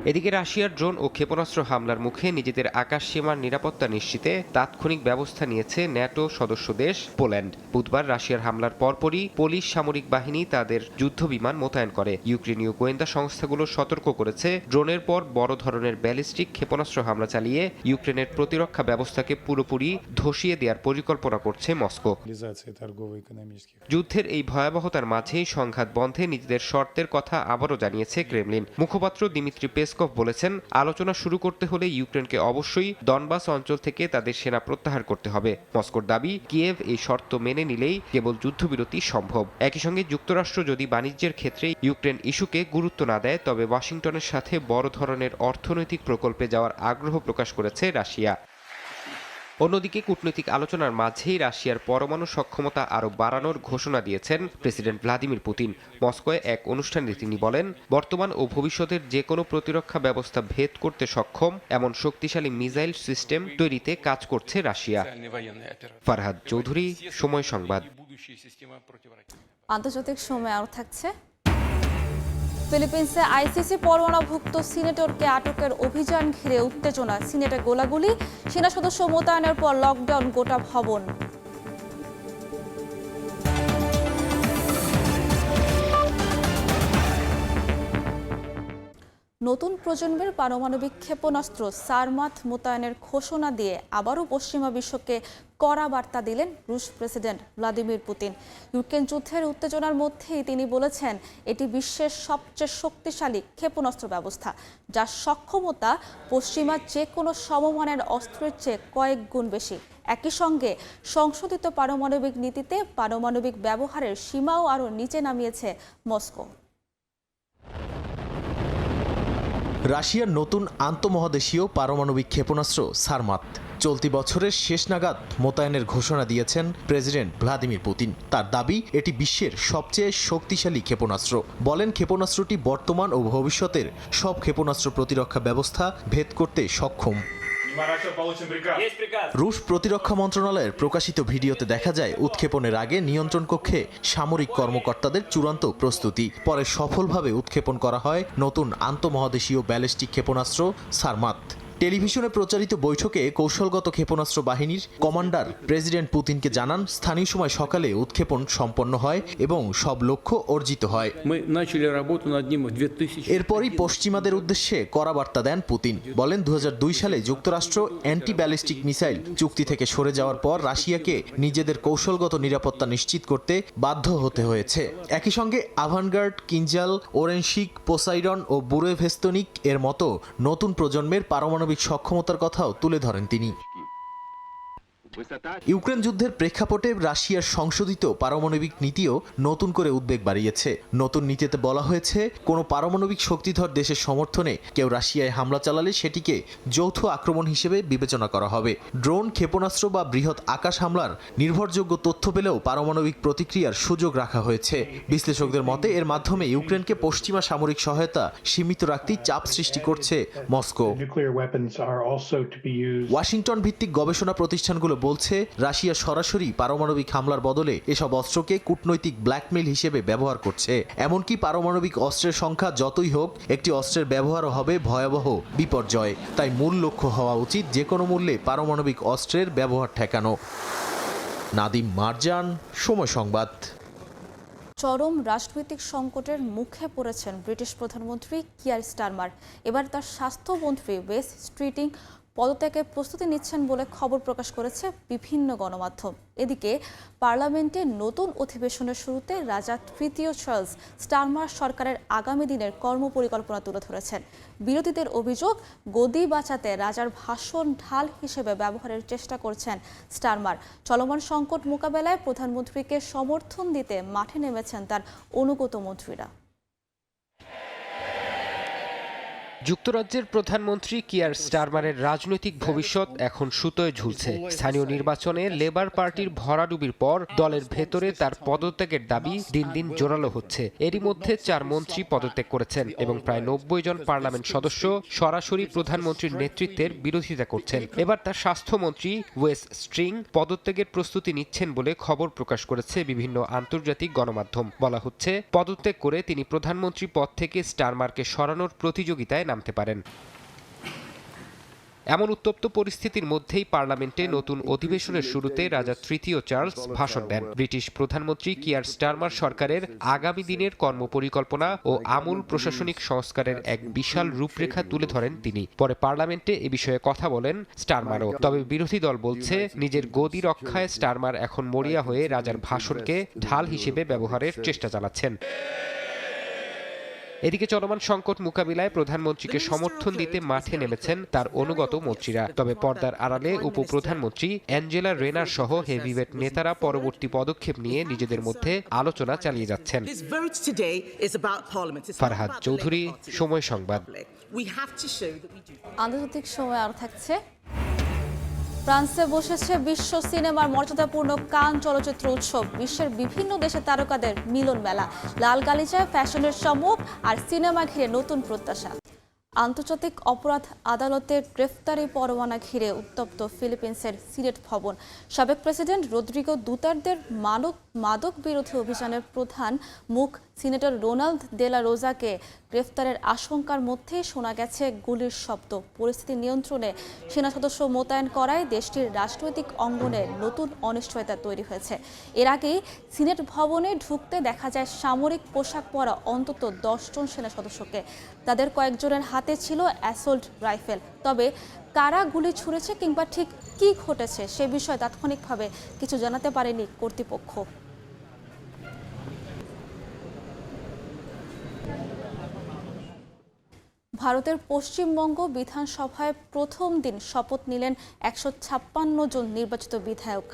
এদিকে রাশিয়ার ড্রোন ও ক্ষেপণাস্ত্র হামলার মুখে নিজেদের আকাশ সীমার নিরাপত্তা নিশ্চিতে তাৎক্ষণিক ব্যবস্থা নিয়েছে ন্যাটো সদস্য দেশ পোল্যান্ড। বুধবার রাশিয়ার হামলার পরপরই পোলিশ সামরিক বাহিনী তাদের যুদ্ধবিমান মোতায়েন করে। ইউক্রেনীয় গোয়েন্দা সংস্থাগুলো সতর্ক করেছে, ড্রোনের পর বড় ধরনের ব্যালিস্টিক ক্ষেপণাস্ত্র হামলা চালিয়ে ইউক্রেনের প্রতিরক্ষা ব্যবস্থাকে পুরোপুরি ধসিয়ে দেওয়ার পরিকল্পনা করছে মস্কো। যুদ্ধের এই ভয়াবহতার মাঝেই সংঘাত বন্ধে নিজেদের শর্তের কথা আবারও জানিয়েছে ক্রেমলিন। মুখপাত্র দিমিত্রি পেসকভ বলেছেন, আলোচনা শুরু করতে হলে ইউক্রেনকে অবশ্যই ডনবাস অঞ্চল থেকে তাদের সেনা প্রত্যাহার করতে হবে। মস্কোর দাবি, কিয়েভ এই শর্ত মেনে নিলেই কেবল যুদ্ধবিরতি সম্ভব। একই সঙ্গে যুক্তরাষ্ট্র যদি বাণিজ্যের ক্ষেত্রে ইউক্রেন ইস্যুকে গুরুত্ব না দেয়, তবে ওয়াশিংটনের সাথে বড় ধরনের অর্থনৈতিক প্রকল্পে যাওয়ার আগ্রহ প্রকাশ করেছে রাশিয়া। অন্যদিকে কূটনৈতিক আলোচনার মাঝেই রাশিয়ার পরমাণু সক্ষমতা আরও বাড়ানোর ঘোষণা দিয়েছেন প্রেসিডেন্ট ভ্লাদিমির পুতিন। মস্কোয় এক অনুষ্ঠানে তিনি বলেন, বর্তমান ও ভবিষ্যতের যে কোনো প্রতিরক্ষা ব্যবস্থা ভেদ করতে সক্ষম এমন শক্তিশালী মিসাইল সিস্টেম তৈরিতে কাজ করছে রাশিয়া। ফারহাদ চৌধুরী, সময় সংবাদ। আন্তর্জাতিক সময় আরও থাকছে। ফিলিপিন্সে আইসিসি পরোয়ানাভুক্ত সিনেটরকে আটকের অভিযান ঘিরে উত্তেজনা, সিনেটে গোলাগুলি, সেনা সদস্য মোতায়েনের পর লকডাউন গোটা ভবন। নতুন প্রজন্মের পারমাণবিক ক্ষেপণাস্ত্র সারমাত মোতায়েনের ঘোষণা দিয়ে আবারও পশ্চিমা বিশ্বকে কড়া বার্তা দিলেন রুশ প্রেসিডেন্ট ভ্লাদিমির পুতিন। ইউক্রেন যুদ্ধের উত্তেজনার মধ্যেই তিনি বলেছেন, এটি বিশ্বের সবচেয়ে শক্তিশালী ক্ষেপণাস্ত্র ব্যবস্থা, যার সক্ষমতা পশ্চিমা যে কোনো সমমানের অস্ত্রের চেয়ে কয়েক গুণ বেশি। একই সঙ্গে সংশোধিত পারমাণবিক নীতিতে পারমাণবিক ব্যবহারের সীমাও আরও নিচে নামিয়েছে মস্কো। রাশিয়ার নতুন আন্তঃমহাদেশীয় পারমাণবিক ক্ষেপণাস্ত্র সারমাত চলতি বছরের শেষ নাগাদ মোতায়েনের ঘোষণা দিয়েছেন প্রেসিডেন্ট ভ্লাদিমির পুতিন। তার দাবি, এটি বিশ্বের সবচেয়ে শক্তিশালী ক্ষেপণাস্ত্র। বলেন, ক্ষেপণাস্ত্রটি বর্তমান ও ভবিষ্যতের সব ক্ষেপণাস্ত্র প্রতিরক্ষা ব্যবস্থা ভেদ করতে সক্ষম। রুশ প্রতিরক্ষা মন্ত্রণালয়ের প্রকাশিত ভিডিওতে দেখা যায়, উৎক্ষেপণের আগে নিয়ন্ত্রণ কক্ষে সামরিক কর্মকর্তাদের চূড়ান্ত প্রস্তুতি। পরে সফলভাবে উৎক্ষেপণ করা হয় নতুন আন্তঃমহাদেশীয় ব্যালিস্টিক ক্ষেপণাস্ত্র সারমাত। টেলিভিশনে প্রচারিত বৈঠকে কৌশলগত ক্ষেপণাস্ত্র বাহিনীর কমান্ডার প্রেসিডেন্ট পুতিনকে জানান, স্থানীয় সময় সকালে উৎক্ষেপণ সম্পন্ন হয় এবং সব লক্ষ্য অর্জিত হয়। এরপরই পশ্চিমাদের উদ্দেশ্যে কড়া বার্তা দেন পুতিন। বলেন, 2002 সালে যুক্তরাষ্ট্র অ্যান্টি ব্যালিস্টিক মিসাইল চুক্তি থেকে সরে যাওয়ার পর রাশিয়াকে নিজেদের কৌশলগত নিরাপত্তা নিশ্চিত করতে বাধ্য হতে হয়েছে। একই সঙ্গে আভানগার্ড, কিনজাল, ওরেনশিক, পোসাইডন ও বুরেভেস্তনিক এর মতো নতুন প্রজন্মের পারমাণবিক সক্ষমতার কথাও তুলে ধরেন তিনি। ইউক্রেন যুদ্ধের প্রেক্ষাপটে রাশিয়ার সংশোধিত পারমাণবিক নীতিও নতুন করে উদ্বেগ বাড়িয়েছে। নতুন নীতিতে বলা হয়েছে, কোনো পারমাণবিক শক্তিধর দেশের সমর্থনে কেউ রাশিয়ায় হামলা চালালে সেটিকে যৌথ আক্রমণ হিসেবে বিবেচনা করা হবে। ড্রোন, ক্ষেপণাস্ত্র বা বৃহৎ আকাশ হামলার নির্ভরযোগ্য তথ্য পেলেও পারমাণবিক প্রতিক্রিয়ার সুযোগ রাখা হয়েছে। বিশ্লেষকদের মতে, এর মাধ্যমে ইউক্রেনকে পশ্চিমা সামরিক সহায়তা সীমিত রাখতেই চাপ সৃষ্টি করছে মস্কো। ওয়াশিংটন ভিত্তিক গবেষণা প্রতিষ্ঠানগুলো বলছে, রাশিয়া সরাসরি পারমাণবিক হামলার বদলে এসব অস্ত্রকে কূটনৈতিক ব্ল্যাকমেইল হিসেবে ব্যবহার করছে। এমনকি পারমাণবিক অস্ত্রের সংখ্যা যতই হোক, একটি অস্ত্রের ব্যবহারও হবে ভয়াবহ বিপর্যয়। তাই মূল লক্ষ্য হওয়া উচিত যে কোনো মূল্যে পারমাণবিক অস্ত্রের ব্যবহার ঠেকানো। নাদিম মারজান, সময় সংবাদ। চরম রাজনৈতিক সংকটের মুখে পড়েছেন ব্রিটিশ প্রধানমন্ত্রী কিয়ার স্টারমার। এবার তার স্বাস্থ্যমন্ত্রী ওয়েস স্ট্রিটিং পদত্যাগের প্রস্তুতি নিচ্ছেন বলে খবর প্রকাশ করেছে বিভিন্ন গণমাধ্যম। এদিকে পার্লামেন্টে নতুন অধিবেশনের শুরুতে রাজা তৃতীয় চার্লস স্টারমার সরকারের আগামী দিনের কর্মপরিকল্পনা তুলে ধরেছেন। বিরোধীদের অভিযোগ, গদি বাঁচাতে রাজার ভাষণ ঢাল হিসেবে ব্যবহারের চেষ্টা করছেন স্টারমার। চলমান সংকট মোকাবেলায় প্রধানমন্ত্রীকে সমর্থন দিতে মাঠে নেমেছেন তার অনুগত মন্ত্রীরা। যুক্তরাজ্যের প্রধানমন্ত্রী কিয়ার স্টারমারের রাজনৈতিক ভবিষ্যৎ এখন সুতোয় ঝুলছে। স্থানীয় নির্বাচনে লেবার পার্টির ভরাডুবির পর দলের ভেতরে তার পদত্যাগের দাবি দিন দিন জোরালো হচ্ছে। এরই মধ্যে 4 মন্ত্রী পদত্যাগ করেছেন এবং প্রায় 90 জন পার্লামেন্ট সদস্য সরাসরি প্রধানমন্ত্রীর নেতৃত্বের বিরোধিতা করছেন। এবার তার স্বাস্থ্যমন্ত্রী ওয়েস স্ট্রিং পদত্যাগের প্রস্তুতি নিচ্ছেন বলে খবর প্রকাশ করেছে বিভিন্ন আন্তর্জাতিক গণমাধ্যম। বলা হচ্ছে, পদত্যাগ করে তিনি প্রধানমন্ত্রী পদ থেকে স্টারমারকে সরানোর প্রতিযোগিতায় নামতে পারেন। এমন উত্তপ্ত পরিস্থিতির মধ্যেই পার্লামেন্টে নতুন অধিবেশনের শুরুতে রাজা তৃতীয় চার্লস ভাষণ দেন। ব্রিটিশ প্রধানমন্ত্রী কিয়ার স্টারমার সরকারের আগামী দিনের কর্মপরিকল্পনা ও আমূল প্রশাসনিক সংস্কারের এক বিশাল রূপরেখা তুলে ধরেন তিনি। পরে পার্লামেন্টে এ বিষয়ে কথা বলেন স্টারমারও। তবে বিরোধী দল বলছে, নিজের গদি রক্ষায় স্টারমার এখন মরিয়া হয়ে রাজার ভাষণকে ঢাল হিসেবে ব্যবহারের চেষ্টা চালাচ্ছেন। এদিকে চলমান সংকট মোকাবিলায় প্রধানমন্ত্রীকে সমর্থন দিতে মাঠে নেমেছেন তার অনুগত মন্ত্রীরা। তবে পর্দার আড়ালে উপপ্রধানমন্ত্রী অ্যাঞ্জেলা রেনার সহ হেভিওয়েট নেতারা পরবর্তী পদক্ষেপ নিয়ে নিজেদের মধ্যে আলোচনা চালিয়ে যাচ্ছেন। ফারহাদ চৌধুরী, সময় সংবাদ। আন্তর্জাতিক সময় আর থাকছে। ফ্রান্সে বসেছে বিশ্ব সিনেমার মর্যাদাপূর্ণ কান চলচ্চিত্র উৎসব। বিশ্বের বিভিন্ন দেশের তারকাদের মিলন মেলা, লাল গালিচায় ফ্যাশনের চমক আর সিনেমা ঘিরে নতুন প্রত্যাশা। আন্তর্জাতিক অপরাধ আদালতের গ্রেফতারি পরোয়ানা ঘিরে উত্তপ্ত ফিলিপিন্সের সিনেট ভবন। সাবেক প্রেসিডেন্ট রদ্রিগো দুতার্তের মাদক বিরোধী অভিযানের প্রধান মুখ সিনেটর রোনাল্ড দে লা রোজাকে গ্রেফতারের আশঙ্কার মধ্যেই শোনা গেছে গুলির শব্দ। পরিস্থিতি নিয়ন্ত্রণে সেনা সদস্য মোতায়েন করায় দেশটির রাজনৈতিক অঙ্গনে নতুন অনিশ্চয়তা তৈরি হয়েছে। এর আগেই সিনেট ভবনে ঢুকতে দেখা যায় সামরিক পোশাক পরা অন্তত 10 জন সেনা সদস্যকে। তাদের কয়েকজনের হাতে ছিল অ্যাসল্ট রাইফেল। তবে কারা গুলি ছুড়েছে কিংবা ঠিক কী ঘটেছে সে বিষয়ে তাৎক্ষণিকভাবে কিছু জানাতে পারেনি কর্তৃপক্ষ। ভারতের পশ্চিমবঙ্গ বিধানসভায় প্রথম দিন শপথ নিলেন 156 জন নির্বাচিত বিধায়ক।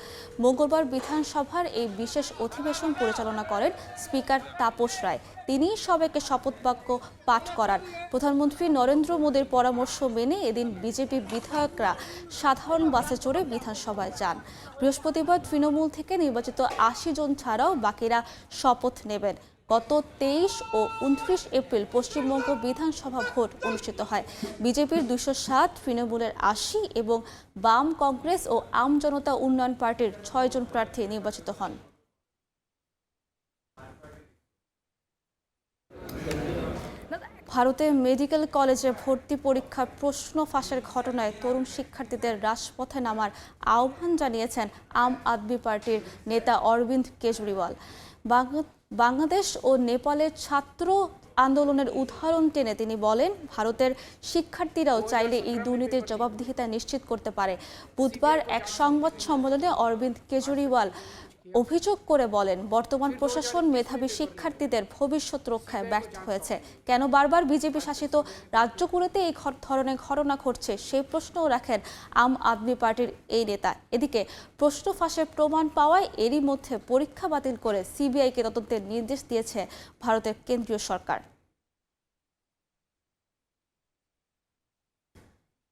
মঙ্গলবার বিধানসভার এই বিশেষ অধিবেশন পরিচালনা করেন স্পিকার তাপস রায়। তিনি সবাইকে শপথ বাক্য পাঠ করান। প্রধানমন্ত্রী নরেন্দ্র মোদীর পরামর্শ মেনে এদিন বিজেপি বিধায়করা সাধারণ বাসে চড়ে বিধানসভায় যান। বৃহস্পতিবার তৃণমূল থেকে নির্বাচিত 80 জন ছাড়াও বাকিরা শপথ নেবেন। গত 23 ও 29 এপ্রিল পশ্চিমবঙ্গ বিধানসভা ভোট অনুষ্ঠিত হয়। বিজেপির 207, তৃণমূলের 80 এবং বাম, কংগ্রেস ও আম জনতা উন্নয়ন পার্টির 6 জন প্রার্থী নির্বাচিত হন। ভারতে মেডিকেল কলেজে ভর্তি পরীক্ষার প্রশ্ন ফাঁসের ঘটনায় তরুণ শিক্ষার্থীদের রাজপথে নামার আহ্বান জানিয়েছেন আম আদমি পার্টির নেতা অরবিন্দ কেজরিওয়াল। বাংলাদেশ ও নেপালের ছাত্র আন্দোলনের উদাহরণ টেনে তিনি বলেন, ভারতের শিক্ষার্থীরাও চাইলে এই দুর্নীতির জবাবদিহিতা নিশ্চিত করতে পারে। বুধবার এক সংবাদ সম্মেলনে অরবিন্দ কেজরিওয়াল অভিযোগ করে বলেন, বর্তমান প্রশাসন মেধাবী শিক্ষার্থীদের ভবিষ্যৎ রক্ষায় ব্যর্থ হয়েছে। কেন বারবার বিজেপি শাসিত রাজ্যগুলোতে এই ধরনের ঘটনা ঘটছে সেই প্রশ্নও রাখেন আম আদমি পার্টির এই নেতা। এদিকে প্রশ্ন ফাঁসের প্রমাণ পাওয়ায় এরই মধ্যে পরীক্ষা বাতিল করে সিবিআইকে তদন্তের নির্দেশ দিয়েছে ভারতের কেন্দ্রীয় সরকার।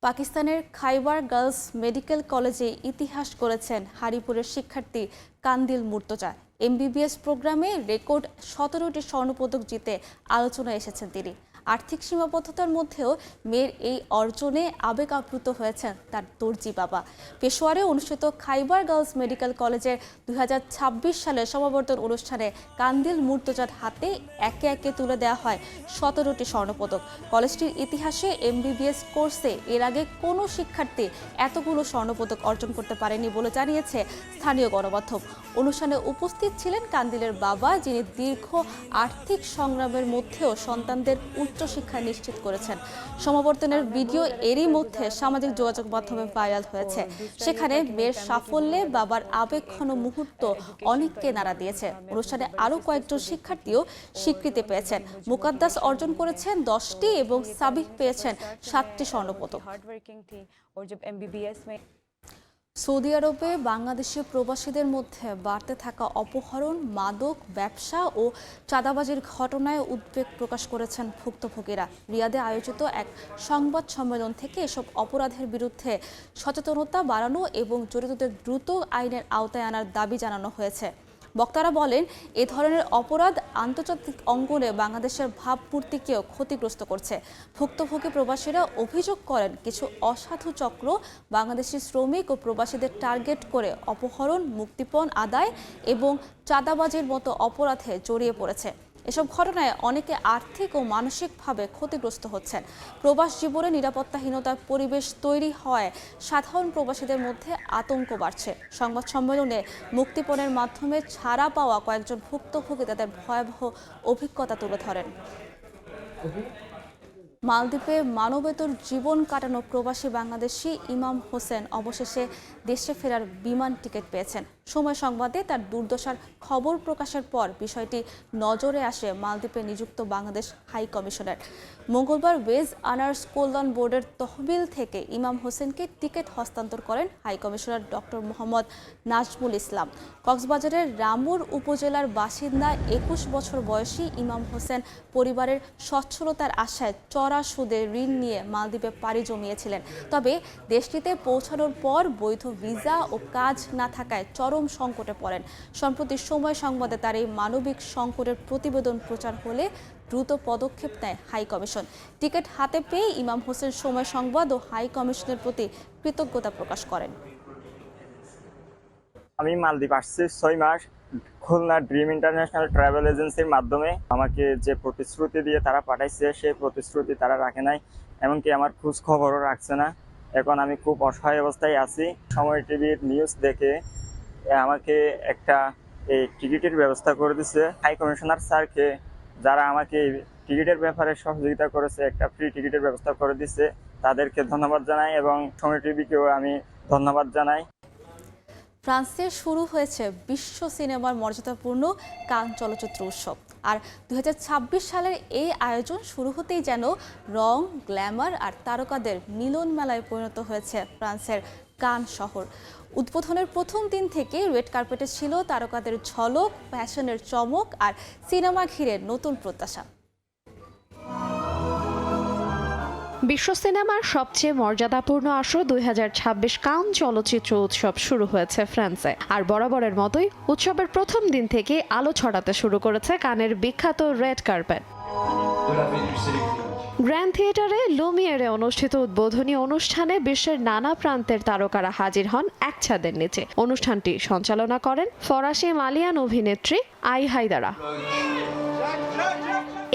পাকিস্তানের খাইবার গার্লস মেডিকেল কলেজে ইতিহাস গড়েছেন হারিপুরের শিক্ষার্থী কান্দিল মুর্তজা। এমবিবিএস প্রোগ্রামে রেকর্ড 17টি স্বর্ণপদক জিতে আলোচনায় এসেছেন তিনি। আর্থিক সীমাবদ্ধতার মধ্যেও মেয়ের এই অর্জনে আবেগ আপ্লুত হয়েছেন তার দর্জি বাবা। পেশোয়ারে অনুষ্ঠিত খাইবার গার্লস মেডিকেল কলেজের 2026 সালের সমাবর্তন অনুষ্ঠানে কান্দিল মুর্তজার হাতে একে একে তুলে দেওয়া হয় 17টি স্বর্ণপদক। কলেজটির ইতিহাসে এমবিবিএস কোর্সে এর আগে কোনো শিক্ষার্থী এতগুলো স্বর্ণপদক অর্জন করতে পারেনি বলে জানিয়েছে স্থানীয় গণমাধ্যম। অনুষ্ঠানে উপস্থিত ছিলেন কান্দিলের বাবা, যিনি দীর্ঘ আর্থিক সংগ্রামের মধ্যেও সন্তানদের উচ্চশিক্ষা নিশ্চিত করেছেন। সমাবর্তনের ভিডিও এরই মধ্যে সামাজিক যোগাযোগ মাধ্যমে ভাইরাল হয়েছে। সেখানে মেয়ের সাফল্যে বাবার আবেগঘন মুহূর্ত অনেককে নাড়া দিয়েছে। অনুষ্ঠানে আরও কয়েকজন শিক্ষার্থীও স্বীকৃতি পেয়েছেন। মুকাদ্দাস অর্জন করেছেন 10টি এবং সাবিক পেয়েছেন 7টি স্বর্ণপদক। সৌদি আরবে বাংলাদেশি প্রবাসীদের মধ্যে বাড়তে থাকা অপহরণ, মাদক ব্যবসা ও চাঁদাবাজির ঘটনায় উদ্বেগ প্রকাশ করেছেন ভুক্তভোগীরা। রিয়াদে আয়োজিত এক সংবাদ সম্মেলন থেকে এসব অপরাধের বিরুদ্ধে সচেতনতা বাড়ানো এবং জড়িতদের দ্রুত আইনের আওতায় আনার দাবি জানানো হয়েছে। বক্তারা বলেন, এ ধরনের অপরাধ আন্তর্জাতিক অঙ্গনে বাংলাদেশের ভাবমূর্তিকেও ক্ষতিগ্রস্ত করছে। ভুক্তভোগী প্রবাসীরা অভিযোগ করেন, কিছু অসাধু চক্র বাংলাদেশি শ্রমিক ও প্রবাসীদের টার্গেট করে অপহরণ, মুক্তিপণ আদায় এবং চাঁদাবাজির মতো অপরাধে জড়িয়ে পড়েছে। এসব ঘটনায় অনেকে আর্থিক ও মানসিকভাবে ক্ষতিগ্রস্ত হচ্ছেন। প্রবাস জীবনে নিরাপত্তাহীনতার পরিবেশ তৈরি হওয়ায় সাধারণ প্রবাসীদের মধ্যে আতঙ্ক বাড়ছে। সংবাদ সম্মেলনে মুক্তিপণের মাধ্যমে ছাড়া পাওয়া কয়েকজন ভুক্তভোগী তাদের ভয়াবহ অভিজ্ঞতা তুলে ধরেন। মালদ্বীপে মানবেতর জীবন কাটানো প্রবাসী বাংলাদেশি ইমাম হোসেন অবশেষে দেশে ফেরার বিমান টিকিট পেয়েছেন। সময় সংবাদে তার দুর্দশার খবর প্রকাশের পর বিষয়টি নজরে আসে মালদ্বীপে নিযুক্ত বাংলাদেশ হাই কমিশনের। মঙ্গলবার ওয়েজ আনার্স কল্যাণ বোর্ডের তহবিল থেকে ইমাম হোসেনকে টিকিট হস্তান্তর করেন high commissioner doctor Mohammad Nazmul Islam. কক্সবাজারের রামুর উপজেলার বাসিন্দা 21 বছর বয়সী ইমাম হোসেন পরিবারের সচ্ছলতার আশায় চড়া সুদে ঋণ নিয়ে মালদ্বীপে পাড়ি জমিয়েছিলেন। তবে দেশটিতে পৌঁছানোর পর বৈধ ভিসা ও কাজ না থাকায় চরম সংকটে পড়েন। সম্প্রতি সময় সংবাদে তার এই মানবিক সংকটের প্রতিবেদন প্রচার হলে দ্রুত পদক্ষেপ নেয় হাই কমিশন। টিকিট হাতে পেয়ে ইমাম হোসেন সময় সংবাদ ও হাই কমিশনের প্রতি কৃতজ্ঞতা প্রকাশ করেন। আমি মালদ্বীপ আসছি 6 মাস। খুলনা ড্রিম ইন্টারন্যাশনাল ট্রাভেল এজেন্সির মাধ্যমে আমাকে যে প্রতিশ্রুতি দিয়ে তারা পাঠাইছে সেই প্রতিশ্রুতি তারা রাখে নাই, এমনকি আমার খোঁজ খবরও রাখছে না। এখন আমি খুব অসহায় অবস্থায় আছি। সময় টিভির নিউজ দেখে আমাকে একটা এই টিকিটের ব্যবস্থা করে দিচ্ছে। হাই কমিশনার স্যারকে, যারা আমাকে টিকিটের ব্যাপারে সহযোগিতা করেছে, একটা ফ্রি টিকিটের ব্যবস্থা করে দিচ্ছে, তাদেরকে ধন্যবাদ জানাই এবং সময় টিভিকেও আমি ধন্যবাদ জানাই। ফ্রান্সে শুরু হয়েছে বিশ্ব সিনেমার মর্যাদাপূর্ণ কান চলচ্চিত্র উৎসব। আর 2026 সালের এই আয়োজন শুরু হতেই যেন রং, গ্ল্যামার আর তারকাদের মিলন মেলায় পরিণত হয়েছে ফ্রান্সের কান শহর। উদ্বোধনের প্রথম দিন থেকে রেড কার্পেটে ছিল তারকাদের ঝলক, ফ্যাশনের চমক আর সিনেমা ঘিরে নতুন প্রত্যাশা। বিশ্ব সিনেমার সবচেয়ে মর্যাদাপূর্ণ আসর 2026 কান চলচ্চিত্র উৎসব শুরু হয়েছে ফ্রান্সে। আর বরাবরের মতোই উৎসবের প্রথম দিন থেকে আলো ছড়াতে শুরু করেছে কানের বিখ্যাত রেড কার্পেট। গ্র্যান্ড থিয়েটারে লুমিয়ারে অনুষ্ঠিত উদ্বোধনী অনুষ্ঠানে বিশ্বের নানা প্রান্তের তারকারা হাজির হন এক ছাদের নিচে। অনুষ্ঠানটি সঞ্চালনা করেন ফরাসি মালিয়ান অভিনেত্রী আই হায়দারা।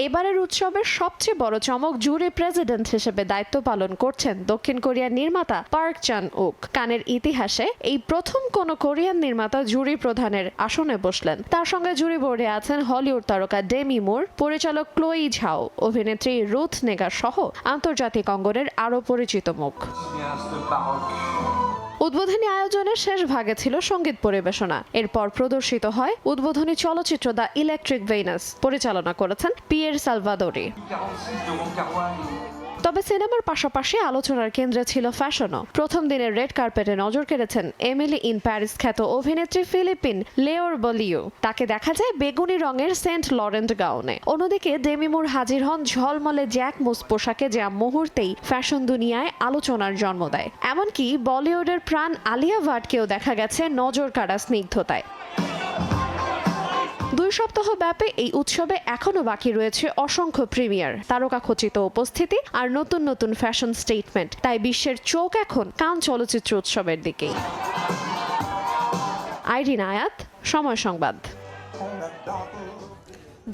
এবারের উৎসবের সবচেয়ে বড় চমক, জুরি প্রেসিডেন্ট হিসেবে দায়িত্ব পালন করছেন দক্ষিণ কোরিয়ার নির্মাতা পার্ক চান উক। কানের ইতিহাসে এই প্রথম কোনো কোরিয়ান নির্মাতা জুরি প্রধানের আসনে বসলেন। তার সঙ্গে জুরি বোর্ডে আছেন হলিউড তারকা ডেমি মুর, পরিচালক ক্লোই ঝাও, অভিনেত্রী রুথ নেগার সহ আন্তর্জাতিক অঙ্গনের আরও পরিচিত মুখ। উদ্বোধনী আয়োজনের শেষ ভাগে ছিল সঙ্গীত পরিবেশনা। এরপর প্রদর্শিত হয় উদ্বোধনী চলচ্চিত্র দ্য ইলেকট্রিক ভেনাস, পরিচালনা করেছেন পিয়ের সালভাদোরি। তবে সিনেমার পাশাপাশি আলোচনার কেন্দ্রে ছিল ফ্যাশনও। প্রথম দিনের রেড কার্পেটে নজর কেড়েছেন এমিলি ইন প্যারিস খ্যাত অভিনেত্রী ফিলিপিন লেওর বলিও। তাকে দেখা যায় বেগুনি রঙের সেন্ট লরেন্ট গাউনে। অন্যদিকে ডেমি মুর হাজির হন ঝলমলে জ্যাক মুস পোশাকে, যা মুহূর্তেই ফ্যাশন দুনিয়ায় আলোচনার জন্ম দেয়। এমনকি বলিউডের প্রাণ আলিয়া ভাটকেও দেখা গেছে নজর কাড়া স্নিগ্ধতায়। 2 সপ্তাহ ব্যাপী এই উৎসবে এখনো বাকি রয়েছে অসংখ্য প্রিমিয়ার, তারকাখচিত উপস্থিতি আর নতুন নতুন ফ্যাশন স্টেটমেন্ট। তাই বিশ্বের চোখ এখন কান চলচ্চিত্র উৎসবের দিকেই। আইরিন আয়াত, সময় সংবাদ।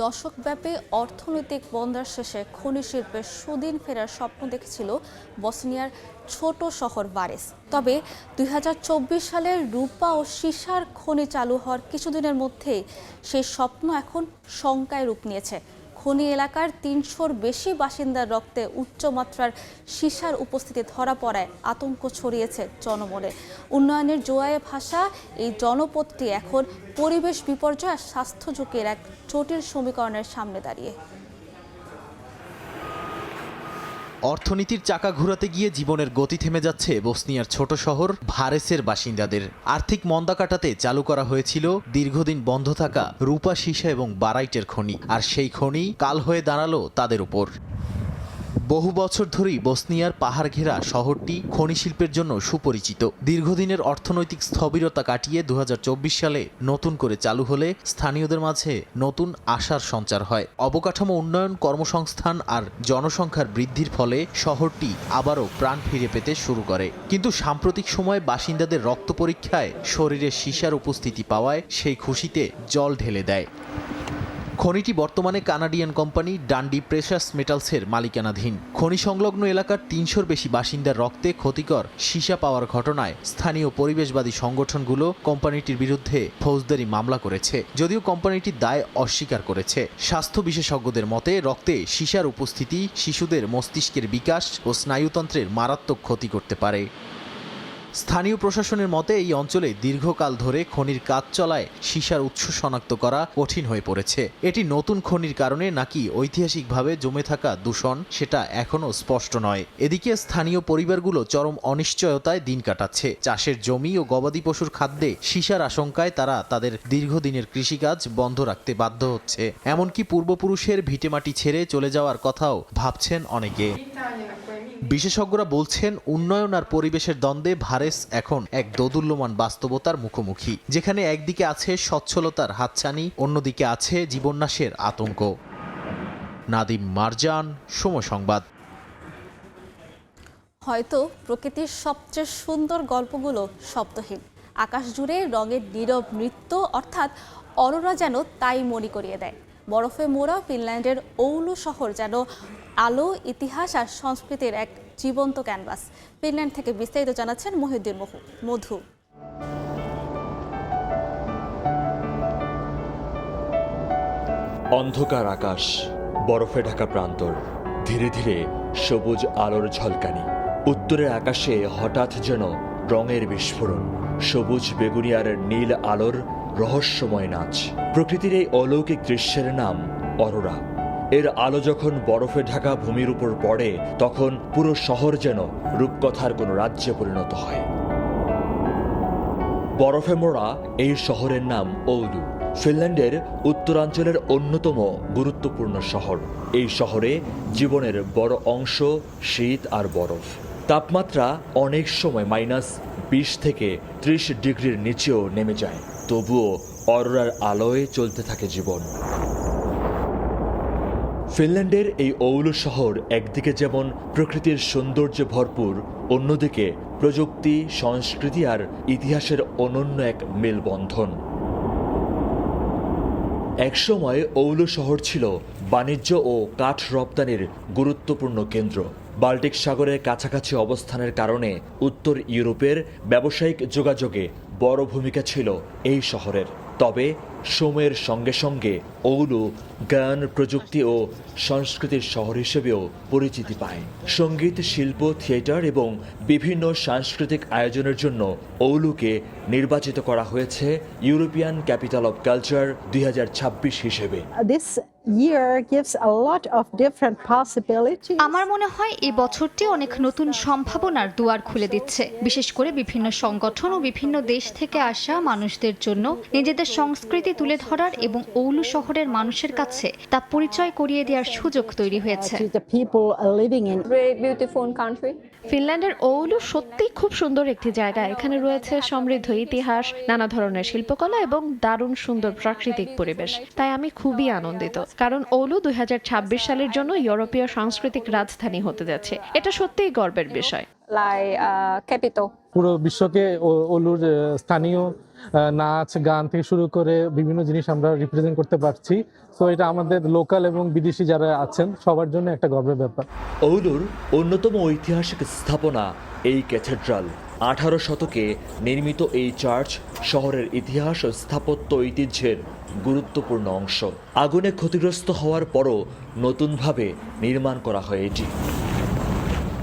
দশকব্যাপী অর্থনৈতিক বন্যার শেষে খনি শিল্পের সুদিন ফেরার স্বপ্ন দেখেছিল বসনিয়ার ছোট শহর বারেস। তবে 2024 সালের রূপা ও সীসার খনি চালু হওয়ার কিছুদিনের মধ্যেই সেই স্বপ্ন এখন শঙ্কায় রূপ নিয়েছে। খনি এলাকার 300-র বেশি বাসিন্দার রক্তে উচ্চমাত্রার সীসার উপস্থিতি ধরা পড়ায় আতঙ্ক ছড়িয়েছে জনমনে। উন্নয়নের জোয়ারে ভাসা এই জনপদটি এখন পরিবেশ বিপর্যয় আর স্বাস্থ্য ঝুঁকির এক জটিল সমীকরণের সামনে দাঁড়িয়ে। অর্থনীতির চাকা ঘোরাতে গিয়ে জীবনের গতি থেমে যাচ্ছে বসনিয়ার ছোট শহর ভারেসের বাসিন্দাদের। আর্থিক মন্দা কাটাতে চালু করা হয়েছিল দীর্ঘদিন বন্ধ থাকা রূপা, সীসা এবং বারাইটের খনি, আর সেই খনি কাল হয়ে দাঁড়ালো তাদের উপর। বহু বছর ধরেই বসনিয়ার পাহাড় ঘেরা শহরটি খনি শিল্পের জন্য সুপরিচিত। দীর্ঘদিনের অর্থনৈতিক স্থবিরতা কাটিয়ে 2024 সালে নতুন করে চালু হলে স্থানীয়দের মাঝে নতুন আশার সঞ্চার হয়। অবকাঠামো উন্নয়ন, কর্মসংস্থান আর জনসংখ্যার বৃদ্ধির ফলে শহরটি আবারও প্রাণ ফিরে পেতে শুরু করে। কিন্তু সাম্প্রতিক সময়ে বাসিন্দাদের রক্ত পরীক্ষায় শরীরে সীসার উপস্থিতি পাওয়ায় সেই খুশিতে জল ঢেলে দেয়। খনিটি বর্তমানে কানাডিয়ান কোম্পানি ডান্ডি প্রেশাস মেটালসের মালিকানাধীন। খনি সংলগ্ন এলাকার ৩০০-র বেশি বাসিন্দার রক্তে ক্ষতিকর সীসা পাওয়ার ঘটনায় স্থানীয় পরিবেশবাদী সংগঠনগুলো কোম্পানিটির বিরুদ্ধে ফৌজদারি মামলা করেছে, যদিও কোম্পানিটি দায় অস্বীকার করেছে। স্বাস্থ্য বিশেষজ্ঞদের মতে রক্তে সীসার উপস্থিতি শিশুদের মস্তিষ্কের বিকাশ ও স্নায়ুতন্ত্রের মারাত্মক ক্ষতি করতে পারে। স্থানীয় প্রশাসনের মতে এই অঞ্চলে দীর্ঘকাল ধরে খনির কাজ চলায় সীসার উৎস শনাক্ত করা কঠিন হয়ে পড়েছে। এটি নতুন খনির কারণে নাকি ঐতিহাসিকভাবে জমে থাকা দূষণ সেটা এখনও স্পষ্ট নয়। এদিকে স্থানীয় পরিবারগুলো চরম অনিশ্চয়তায় দিন কাটাচ্ছে। চাষের জমি ও গবাদি পশুর খাদ্যে সীসার আশঙ্কায় তারা তাদের দীর্ঘদিনের কৃষিকাজ বন্ধ রাখতে বাধ্য হচ্ছে। এমনকি পূর্বপুরুষের ভিটেমাটি ছেড়ে চলে যাওয়ার কথাও ভাবছেন অনেকে। বিশেষজ্ঞরা বলছেন উন্নয়ন আর পরিবেশের দ্বন্দ্বে ভারেস এখন এক দোদুল্যমান বাস্তবতার মুখোমুখি, যেখানে একদিকে আছে সচ্ছলতার হাতছানি, অন্যদিকে আছে জীবননাশের আতঙ্ক। নাদিম মারজান, সময় সংবাদ। হয়তো প্রকৃতির সবচেয়ে সুন্দর গল্পগুলো শব্দহীন। আকাশ জুড়ে রঙের নীরব নৃত্য, অর্থাৎ অরোরা যেন তাই মনে করিয়ে দেয়। বরফে মোড়া ফিনল্যান্ডের ওউলু শহর যেন আলো, ইতিহাস আর সংস্কৃতির এক জীবন্ত ক্যানভাস। ফিনল্যান্ড থেকে বিস্তারিত জানাচ্ছেন মহিউদ্দিন মধু। অন্ধকার আকাশ, বরফে ঢাকা প্রান্তর, ধীরে ধীরে সবুজ আলোর ঝলকানি। উত্তরের আকাশে হঠাৎ যেন রঙের বিস্ফোরণ, সবুজ বেগুনি আর নীল আলোর রহস্যময় নাচ। প্রকৃতির এই অলৌকিক দৃশ্যের নাম অরোরা। এর আলো যখন বরফে ঢাকা ভূমির উপর পড়ে, তখন পুরো শহর যেন রূপকথার কোনো রাজ্যে পরিণত হয়। বরফে মোড়া এই শহরের নাম ওউলু, ফিনল্যান্ডের উত্তরাঞ্চলের অন্যতম গুরুত্বপূর্ণ শহর। এই শহরে জীবনের বড় অংশ শীত আর বরফ। তাপমাত্রা অনেক সময় -20 থেকে 30 ডিগ্রির নিচেও নেমে যায়, তবুও অরোরার আলোয় চলতে থাকে জীবন। ফিনল্যান্ডের এই ওউলু শহর একদিকে যেমন প্রকৃতির সৌন্দর্যে ভরপুর, অন্যদিকে প্রযুক্তি, সংস্কৃতি আর ইতিহাসের অনন্য এক মেলবন্ধন। একসময় ওউলু শহর ছিল বাণিজ্য ও কাঠ রপ্তানির গুরুত্বপূর্ণ কেন্দ্র। বাল্টিক সাগরের কাছাকাছি অবস্থানের কারণে উত্তর ইউরোপের ব্যবসায়িক যোগাযোগে বড় ভূমিকা ছিল এই শহরের। তবে সময়ের সঙ্গে সঙ্গে ওউলু জ্ঞান, প্রযুক্তি ও সংস্কৃতির শহর হিসেবেও পরিচিতি পায়। সঙ্গীত, শিল্প, থিয়েটার এবং বিভিন্ন সাংস্কৃতিক আয়োজনের জন্য ওউলুকে নির্বাচিত করা হয়েছে ইউরোপিয়ান ক্যাপিটাল অব কালচার 2026 হিসেবে। আমার মনে হয় এই বছরটি অনেক নতুন সম্ভাবনার দুয়ার খুলে দিচ্ছে, বিশেষ করে বিভিন্ন সংগঠন ও বিভিন্ন দেশ থেকে আসা মানুষদের জন্য নিজেদের সংস্কৃতি তুলে ধরার এবং ওউলু শহরের মানুষের কাছে তা পরিচয় করিয়ে দেওয়ার সুযোগ তৈরি হয়েছে। ফিনল্যান্ডের ওউলু সত্যিই খুব সুন্দর একটি জায়গা। এখানে রয়েছে সমৃদ্ধ ইতিহাস, নানা ধরনের শিল্পকলা এবং দারুণ সুন্দর প্রাকৃতিক পরিবেশ। তাই আমি খুবই আনন্দিত, কারণ ওউলু 2026 সালের জন্য ইউরোপীয় সাংস্কৃতিক রাজধানী হতে যাচ্ছে। এটা সত্যিই গর্বের বিষয়। পুরো বিশ্বকে ওউলুর স্থানীয় নাচ, গান থেকে শুরু করে বিভিন্ন জিনিস আমরা রিপ্রেজেন্ট করতে পারছি। তো এটা আমাদের লোকাল এবং বিদেশি যারা আছেন সবার জন্য একটা গর্বের ব্যাপার। ওউলুর অন্যতম ঐতিহাসিক স্থাপনা এই ক্যাথেড্রাল। 18 শতকে নির্মিত এই চার্চ শহরের ইতিহাস ও স্থাপত্য ঐতিহ্যের গুরুত্বপূর্ণ অংশ। আগুনে ক্ষতিগ্রস্ত হওয়ার পরও নতুনভাবে নির্মাণ করা হয় এটি।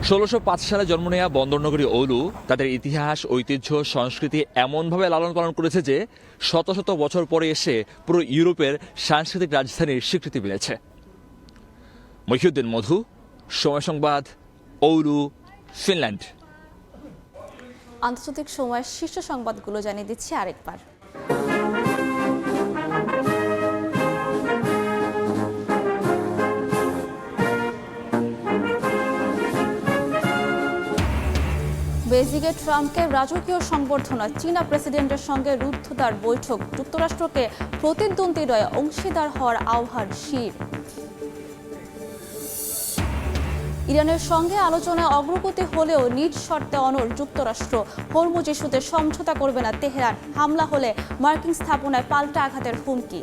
1605 সালে জন্ম নেওয়া বন্দরনগরী ওউলু তাদের ইতিহাস, ঐতিহ্য, সংস্কৃতি এমনভাবে লালন পালন করেছে যে শত শত বছর পরে এসে পুরো ইউরোপের সাংস্কৃতিক রাজধানীর স্বীকৃতি মিলেছে। মহিউদ্দিন মধু, সময় সংবাদ, ওউলু, ফিনল্যান্ড। আন্তর্জাতিক সময়ের শীর্ষ সংবাদগুলো জানিয়ে দিচ্ছি আরেকবার। বেজিংয়ে ট্রাম্পকে রাজকীয় সংবর্ধনা, চীনা প্রেসিডেন্টের সঙ্গে রুদ্ধদ্বার বৈঠক, যুক্তরাষ্ট্রকে প্রতিদ্বন্দ্বী নয় অংশীদার হওয়ার আহ্বান শির। ইরানের সঙ্গে আলোচনায় অগ্রগতি হলেও নিজ শর্তে অনড় যুক্তরাষ্ট্র। হরমুজ ইস্যুতে সমঝোতা করবে না তেহরান। হামলা হলে মার্কিন স্থাপনায় পাল্টা আঘাতের হুমকি।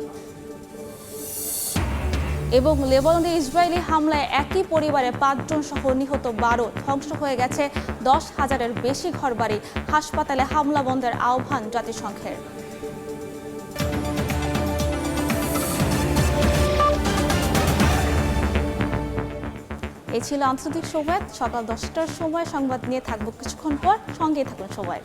এবং লেবাননে ইসরায়েলি হামলায় একই পরিবারে 5 জন সহ নিহত 12, ধ্বংস হয়ে গেছে 10,000-এর বেশি ঘরবাড়ি। হাসপাতালে হামলা বন্ধের আহ্বান জাতিসংঘের। এই ছিল আন্তর্জাতিক সংবাদ। সকাল 10টার সময় সংবাদ নিয়ে থাকবো কিছুক্ষণ পর, সঙ্গেই থাকুন সবাই।